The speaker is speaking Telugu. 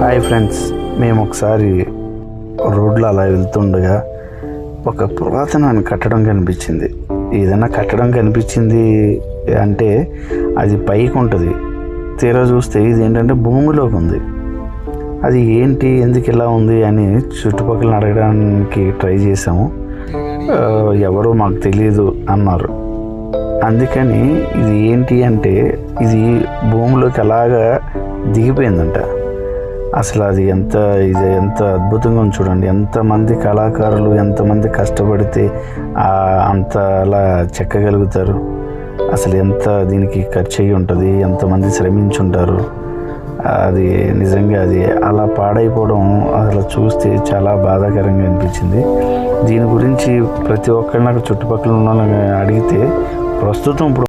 హాయ్ ఫ్రెండ్స్, మేము ఒకసారి రోడ్లో అలా వెళ్తుండగా ఒక పురాతనమైన కట్టడం కనిపించింది. ఏదైనా కట్టడం కనిపించింది అంటే అది పైకి ఉంటుంది. తీరా చూస్తే ఇది ఏంటంటే భూమిలోకి ఉంది. అది ఏంటి, ఎందుకు ఇలా ఉంది అని చుట్టుపక్కల అడగడానికి ట్రై చేసాము. ఎవరో మాకు తెలియదు అన్నారు. అందుకని ఇది ఏంటి అంటే ఇది భూమిలోకి అలాగా దిగిపోయిందంట. అసలు అది ఎంత అద్భుతంగా ఉంది చూడండి. ఎంతమంది కళాకారులు ఎంతమంది కష్టపడితే అంత అలా చెక్కగలుగుతారు. అసలు ఎంత దీనికి ఖర్చు అయ్యి ఉంటుంది, ఎంతమంది శ్రమించుంటారు. అది నిజంగా అది అలా పాడైపోవడం అసలు చూస్తే చాలా బాధాకరంగా అనిపించింది. దీని గురించి ప్రతి ఒక్కరు నాకు చుట్టుపక్కల ఉన్న అడిగితే ప్రస్తుతం ఇప్పుడు